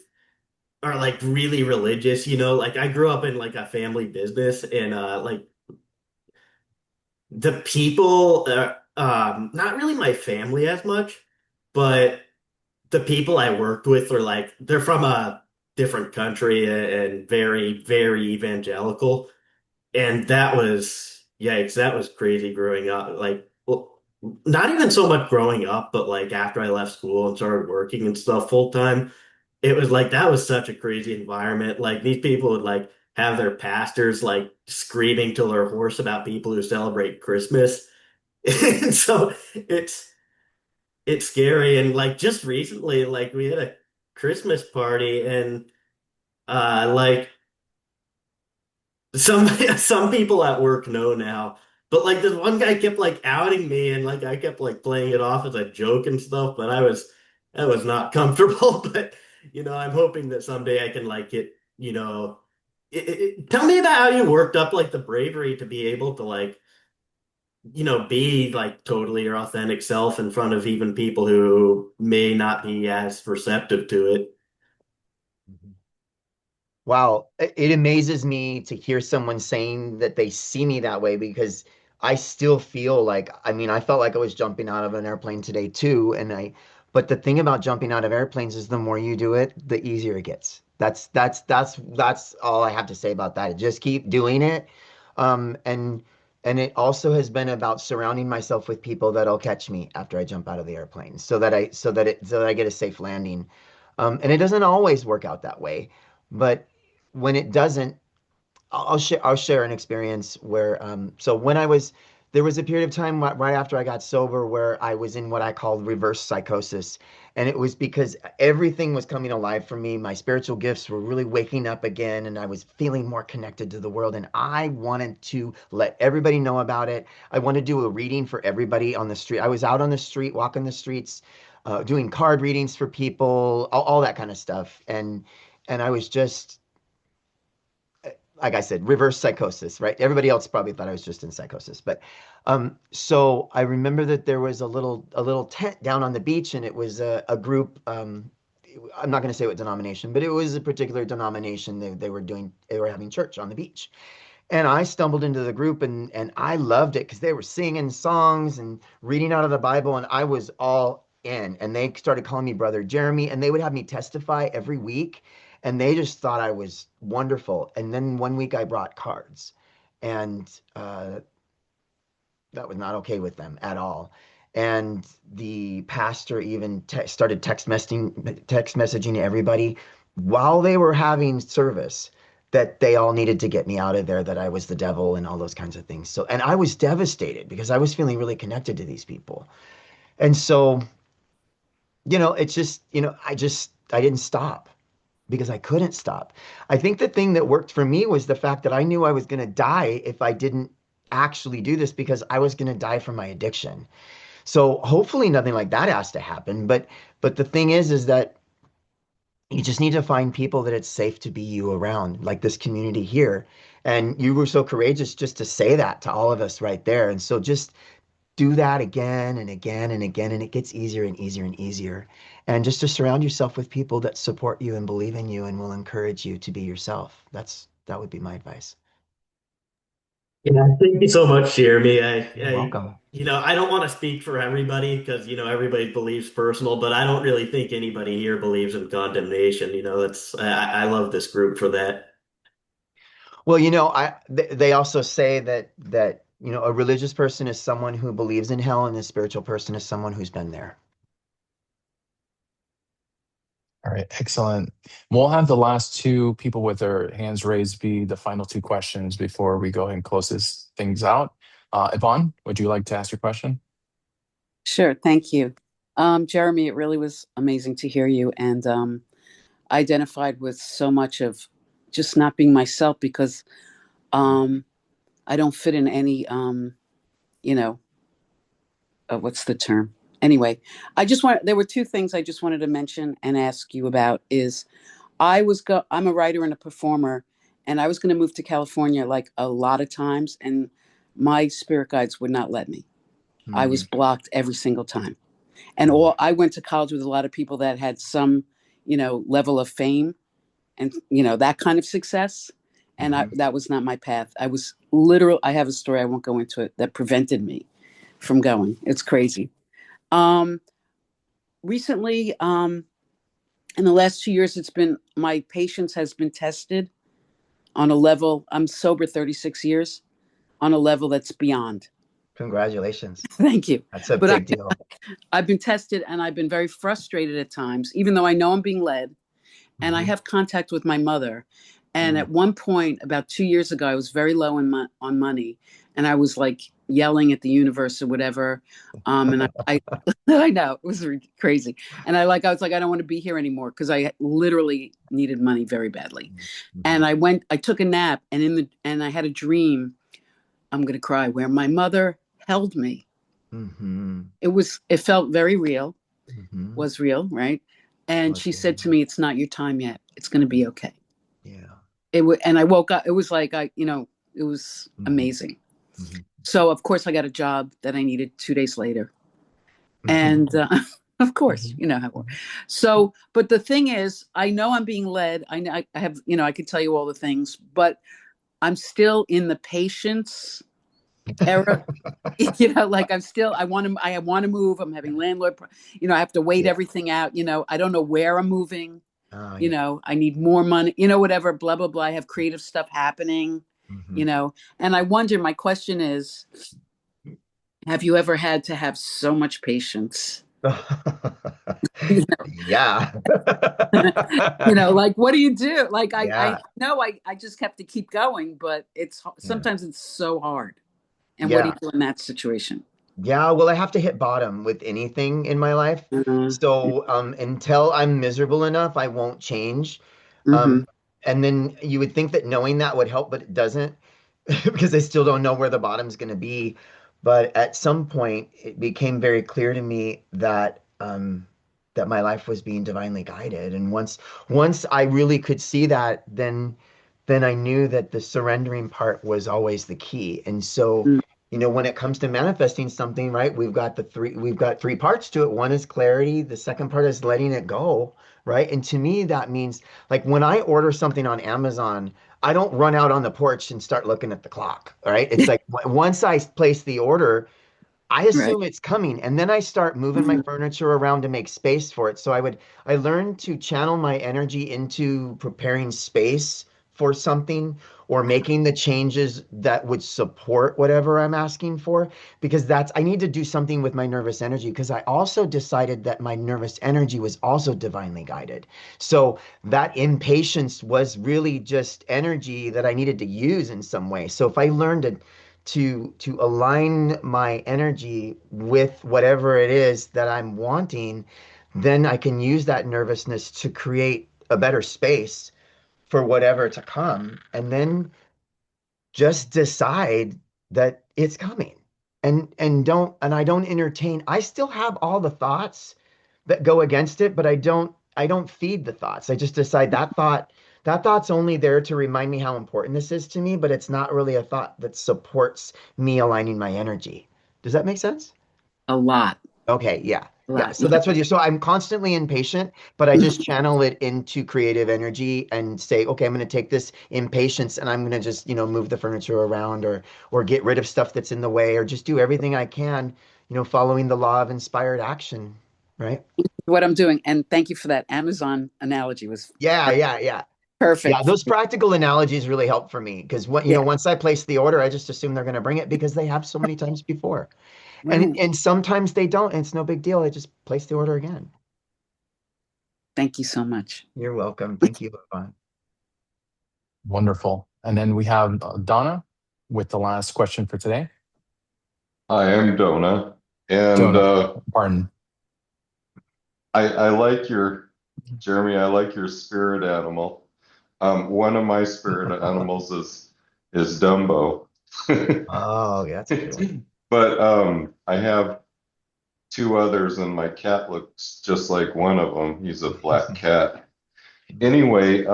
are like really religious, like I grew up in like a family business and like the people not really my family as much, but the people I worked with are like they're from a different country and very, very evangelical. And that was yikes, that was crazy growing up. Like, well, not even so much growing up, but like after I left school and started working and stuff full time, it was like that was such a crazy environment. Like these people would like have their pastors like screaming to their horse about people who celebrate Christmas. And so it's scary. And like just recently, like we had a Christmas party and like some some people at work know now, but like this one guy kept like outing me, and like I kept like playing it off as a joke and stuff, but I was not comfortable. But I'm hoping that someday I can like get tell me about how you worked up like the bravery to be able to like be like totally your authentic self in front of even people who may not be as receptive to it. Mhm. Wow, it amazes me to hear someone saying that they see me that way, because I still feel like, I mean, I felt like I was jumping out of an airplane today too, but the thing about jumping out of airplanes is the more you do it, the easier it gets. That's all I have to say about that. Just keep doing it. And And it also has been about surrounding myself with people that'll catch me after I jump out of the airplane so that I get a safe landing. And it doesn't always work out that way, but when it doesn't, I'll share an experience where so when I was there was a period of time right after I got sober where I was in what I called reverse psychosis, and it was because everything was coming alive for me. My spiritual gifts were really waking up again, and I was feeling more connected to the world, and I wanted to let everybody know about it. I wanted to do a reading for everybody on the street. I was out on the street, walking the streets, doing card readings for people, all that kind of stuff, and I was just like I said, reverse psychosis, right? Everybody else probably thought I was just in psychosis. But so I remember that there was a little tent down on the beach, and it was a group. I'm not going to say what denomination, but it was a particular denomination. They were having church on the beach. And I stumbled into the group and I loved it because they were singing songs and reading out of the Bible, and I was all in. And they started calling me Brother Jeremy, and they would have me testify every week. And they just thought I was wonderful. And then one week I brought cards, and that was not okay with them at all. And the pastor even started text messaging everybody while they were having service that they all needed to get me out of there, that I was the devil and all those kinds of things. So, and I was devastated because I was feeling really connected to these people. And so, it's just, I didn't stop because I couldn't stop. I think the thing that worked for me was the fact that I knew I was going to die if I didn't actually do this, because I was going to die from my addiction. So hopefully nothing like that has to happen. But the thing is that you just need to find people that it's safe to be you around, like this community here. And you were so courageous just to say that to all of us right there. And so just do that again and again and again, and it gets easier and easier and easier. And just to surround yourself with people that support you and believe in you and will encourage you to be yourself. That would be my advice. Yeah, thank you so much, Jeremy. You're welcome. I don't want to speak for everybody because, everybody believes personal, but I don't really think anybody here believes in condemnation. I love this group for that. Well, they also say that a religious person is someone who believes in hell, and a spiritual person is someone who's been there. All right, excellent. We'll have the last two people with their hands raised be the final two questions before we go ahead and close things out. Yvonne, would you like to ask your question? Sure, thank you. Jeremy, it really was amazing to hear you, and I identified with so much of just not being myself because I don't fit in any, what's the term? Anyway, there were two things I just wanted to mention and ask you about is I'm a writer and a performer, and I was going to move to California like a lot of times, and my spirit guides would not let me. I was blocked every single time. And I went to college with a lot of people that had some, level of fame and, that kind of success. And that was not my path. I have a story, I won't go into it, that prevented me from going. It's crazy. Recently, in the last 2 years, my patience has been tested on a level, I'm sober 36 years, on a level that's beyond. Congratulations. Thank you. That's a big deal. I've been tested, and I've been very frustrated at times, even though I know I'm being led, and I have contact with my mother. And at one point, about 2 years ago, I was very low on money, and I was like yelling at the universe or whatever. And I I know it was crazy. And I was like, I don't want to be here anymore because I literally needed money very badly. And I took a nap, and I had a dream. I'm going to cry, where my mother held me. It felt very real, was real, right? And she said to me, "It's not your time yet. It's going to be okay." Yeah. And I woke up, it was like, it was amazing. So of course I got a job that I needed 2 days later. And of course, you know how it works. So, but the thing is, I know I'm being led. I have, I could tell you all the things, but I'm still in the patience era. I want to move. I'm having landlord, I have to wait everything out. I don't know where I'm moving. I need more money, whatever, blah, blah, blah. I have creative stuff happening. you Mhm. know. And I wonder, my question is, have you ever had to have so much patience? You Yeah. know, like, what do you do? Like, I Yeah. know I just have to keep going, but Yeah. sometimes it's so hard. And what do you Yeah. do in that situation? Yeah, well, I have to hit bottom with anything in my life. Uh, So, until I'm miserable enough, I won't change. mm-hmm. Um, and then you would think that knowing that would help, but it doesn't because I still don't know where the bottom's going to be. But at some point, it became very clear to me that that my life was being divinely guided. And once I really could see that, then I knew that the surrendering part was always the key. And so, when it comes to manifesting something, right, we've got three parts to it. One is clarity, the second part is letting it go, right? And to me, that means like when I order something on Amazon, I don't run out on the porch and start looking at the clock, right? It's like once I place the order, I Right. assume it's coming, and then I start moving my Mhm. furniture around to make space for it. So I learned to channel my energy into preparing space for something or making the changes that would support whatever I'm asking for, because I need to do something with my nervous energy because I also decided that my nervous energy was also divinely guided. So that impatience was really just energy that I needed to use in some way. So if I learned to align my energy with whatever it is that I'm wanting, then I can use that nervousness to create a better space for whatever to come, and then just decide that it's coming. And I don't entertain. I still have all the thoughts that go against it, but I don't feed the thoughts. I just decide that thought's only there to remind me how important this is to me, but it's not really a thought that supports me aligning my energy. Does that make sense? A lot, Okay, yeah. a Yeah. lot. So that's what you so I'm constantly impatient, but I just channel it into creative energy and say, okay, I'm going to take this impatience and I'm going to just, move the furniture around or get rid of stuff that's in the way or just do everything I can, following the law of inspired action, right? What I'm doing. And thank you for that Amazon analogy. Was Yeah, yeah, yeah. Yeah, perfect. those practical analogies really help for me because Yeah, once I place the order, I just assume they're going to bring it because they have so many times before. And right. and sometimes they don't, and it's no big deal. I just place the order again. Thank you so much. You're welcome. Thank you, Levon. Wonderful. And then we have Donna with the last question for today. I am Donna, and Donna, pardon. I like your Jeremy. I like your spirit animal. One of my spirit animals is Dumbo, Oh, yeah, that's a good one. but I have two others, and my cat looks just like one of them. He's a black cat. Anyway,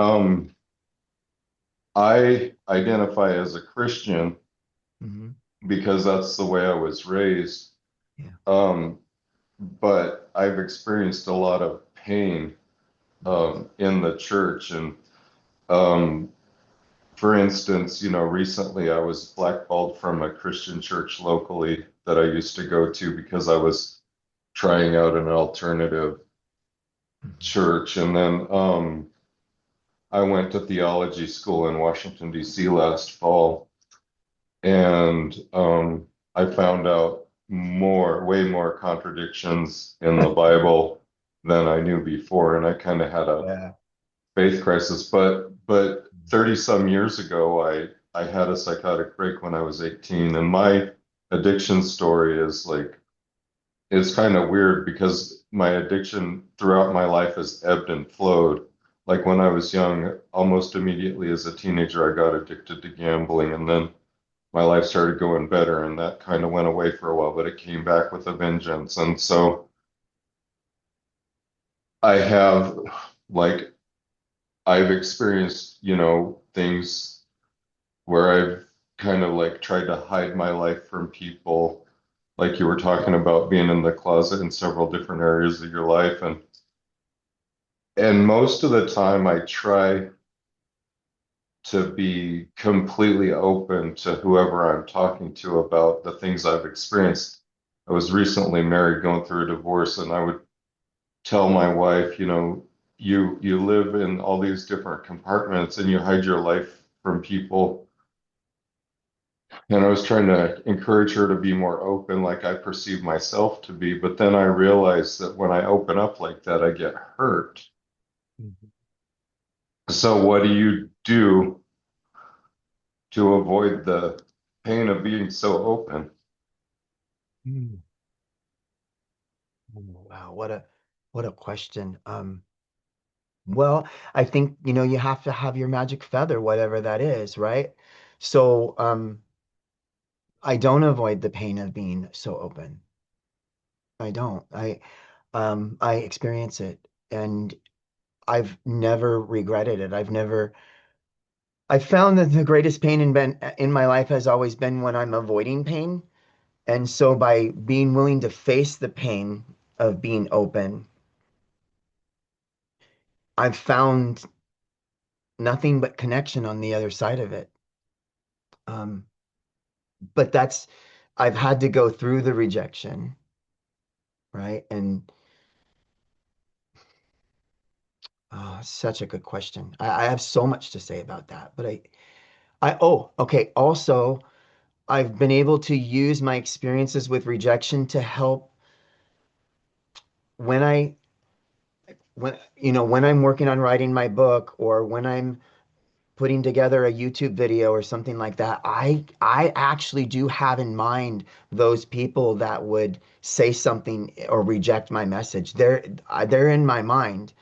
I identify as a Christian Mhm. because that's the way I was raised. Yeah. Um, but I've experienced a lot of pain in the church. And um, for instance, recently I was blackballed from a Christian church locally that I used to go to because I was trying out an alternative Mhm. church. And then I went to theology school in Washington, D.C. last fall, and I found out way more contradictions in the Bible than I knew before. And I kind of had a Yeah. faith crisis. But 30 some years ago, I had a psychotic break when I was 18, and my addiction story is like it's kind of weird because my addiction throughout my life has ebbed and flowed. Like when I was young, almost immediately as a teenager, I got addicted to gambling, and then my life started going better, and that kind of went away for a while, but it came back with a vengeance. And so I have like I've experienced, things where I've kind of like tried to hide my life from people, like you were talking about being in the closet in several different areas of your life. And most of the time I try to be completely open to whoever I'm talking to about the things I've experienced. I was recently married, going through a divorce, and I would tell my wife, you live in all these different compartments and you hide your life from people And I was trying to encourage her to be more open, like I perceive myself to be. But then I realized that when I open up like that, I get hurt. Mhm. So what do you do to avoid the pain of being so open? Mm. Wow, what a question. Well, I think, you have to have your magic feather, whatever that is, right? So, I don't avoid the pain of being so open. I don't. I experience it, and I've never regretted it. I found that the greatest pain in my life has always been when I'm avoiding pain. And so by being willing to face the pain of being open, I've found nothing but connection on the other side of it. Um, but I've had to go through the rejection, right? And such a good question. I have so much to say about that, but oh, okay. Also, I've been able to use my experiences with rejection to help when when I'm working on writing my book or when I'm putting together a YouTube video or something like that, I actually do have in mind those people that would say something or reject my message. They're in my mind.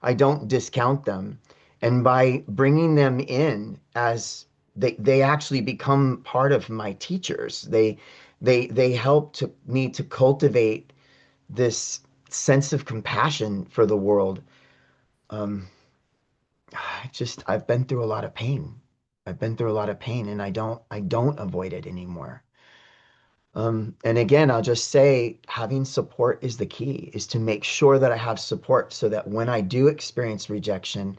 I don't discount them. And by bringing them in as they actually become part of my teachers. They help to me to cultivate this sense of compassion for the world. Um, I've been through a lot of pain. I've been through a lot of pain and I don't avoid it anymore. And again, I'll just say having support is the key, is to make sure that I have support so that when I do experience rejection,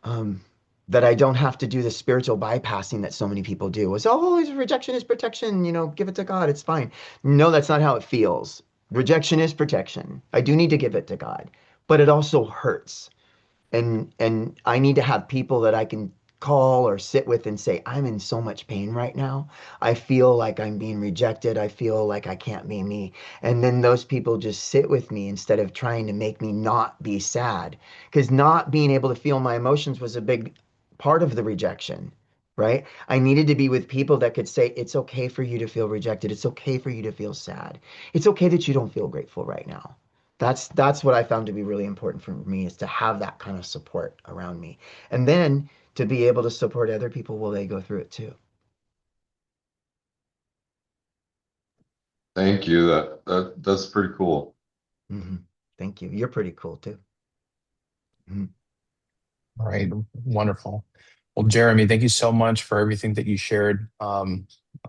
um, that I don't have to do the spiritual bypassing that so many people do. Is, oh, rejection is protection, give it to God, it's fine. No, that's not how it feels. Rejection is protection. I do need to give it to God, but it also hurts. And I need to have people that I can call or sit with and say, I'm in so much pain right now. I feel like I'm being rejected. I feel like I can't be me. And then those people just sit with me instead of trying to make me not be sad. Because not being able to feel my emotions was a big part of the rejection, right? I needed to be with people that could say, it's okay for you to feel rejected. It's okay for you to feel sad. It's okay that you don't feel grateful right now. That's what I found to be really important for me, is to have that kind of support around me. And then to be able to support other people while they go through it too. Thank you. That's pretty cool. Hmm. Thank you. You're pretty cool too. Mhm. All right, wonderful. Well, Jeremy, thank you so much for everything that you shared. I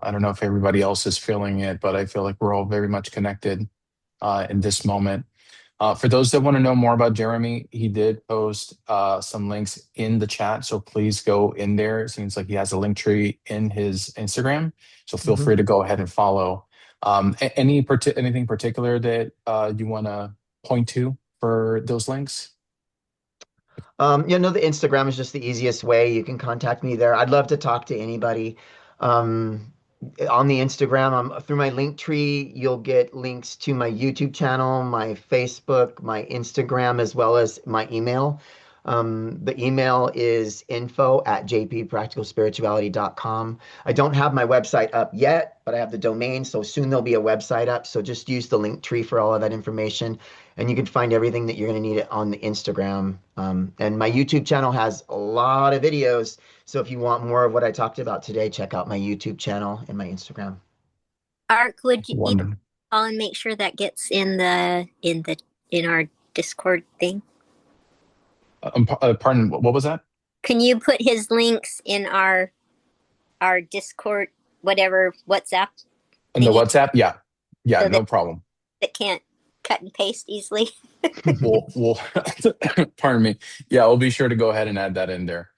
don't know if everybody else is feeling it, but I feel like we're all very much connected in this moment. For those that want to know more about Jeremy, he did post some links in the chat, so please go in there. It seems like he has a link tree in his Instagram, so feel Mhm. free to go ahead and follow. Anything particular that you want to point to for those links? No, the Instagram is just the easiest way. You can contact me there. I'd love to talk to anybody. Um, on the Instagram, through my link tree, you'll get links to my YouTube channel, my Facebook, my Instagram, as well as my email. The email is info@jppracticalspirituality.com. I don't have my website up yet, but I have the domain, so soon there'll be a website up. So just use the link tree for all of that information, and you can find everything that you're going to need on the Instagram. And my YouTube channel has a lot of videos. So if you want more of what I talked about today, check out my YouTube channel and my Instagram. Ark, would you Wonderful. call and make sure that gets in our Discord thing? Pardon, what was that? Can you put his links in our Discord, whatever WhatsApp In the thingy, WhatsApp? Yeah. Yeah, so that no problem. it can't cut and paste easily? We'll pardon me. Yeah, we'll be sure to go ahead and add that in there.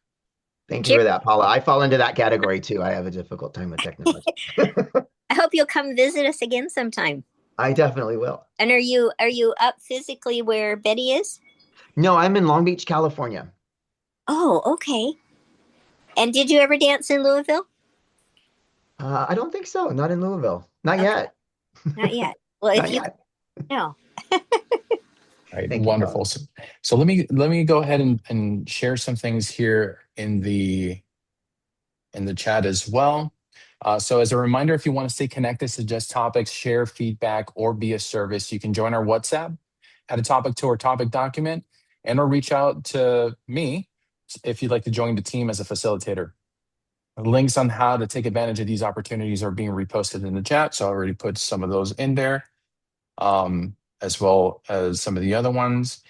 Thank you Jer- for that, Paula. I fall into that category too. I have a difficult time with technology. I hope you'll come visit us again sometime. I definitely will. And are you up physically where Betty is? No, I'm in Long Beach, California. Oh, okay. And did you ever dance in Louisville? I don't think so. Not in Louisville. Not Okay, yet. not yet. Well, if Not you yet. know, Right, Thank you, Colin. wonderful. So let me go ahead and share some things here in the chat as well. So as a reminder, if you want to stay connected, suggest topics, share feedback, or be a service, you can join our WhatsApp, add a topic to our topic document, and or reach out to me if you'd like to join the team as a facilitator. Links on how to take advantage of these opportunities are being reposted in the chat. So I already put some of those in there, as well as some of the other ones.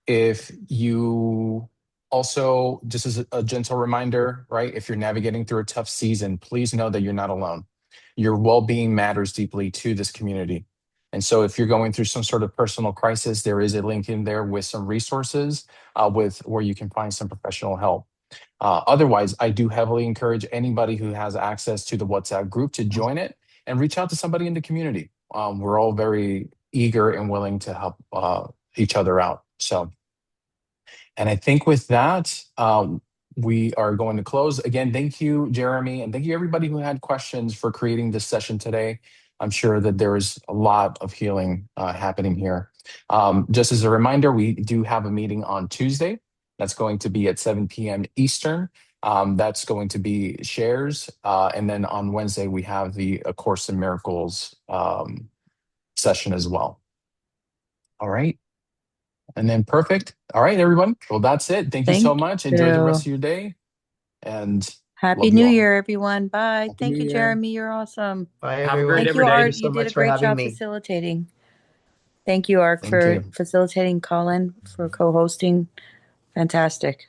If you also, just as a gentle reminder, right, if you're navigating through a tough season, please know that you're not alone. Your well-being matters deeply to this community. And so if you're going through some sort of personal crisis, there is a link in there with some resources with where you can find some professional help. Otherwise, I do heavily encourage anybody who has access to the WhatsApp group to join it and reach out to somebody in the community. We're all very eager and willing to help each other out. So, and I think with that, we are going to close. Again, thank you, Jeremy, and thank you everybody who had questions for creating this session today. I'm sure that there is a lot of healing happening here. Just as a reminder, we do have a meeting on Tuesday. That's going to be at 7 p.m. Eastern. That's going to be shares. And then on Wednesday, we have the A Course in Miracles session as well. All right. And then perfect. All right, everyone. Well, that's it. Thank you so much. Enjoy the rest of your day. And Happy love you New all. Year, everyone. Bye. Happy Thank New you, Year. Jeremy. You're awesome. Bye, Have a great everyone. Thank you, every day. Art. Thank you You so did a much for great having job me. facilitating. Thank you, Art, Thank for you. facilitating, Colin, for co-hosting. Fantastic.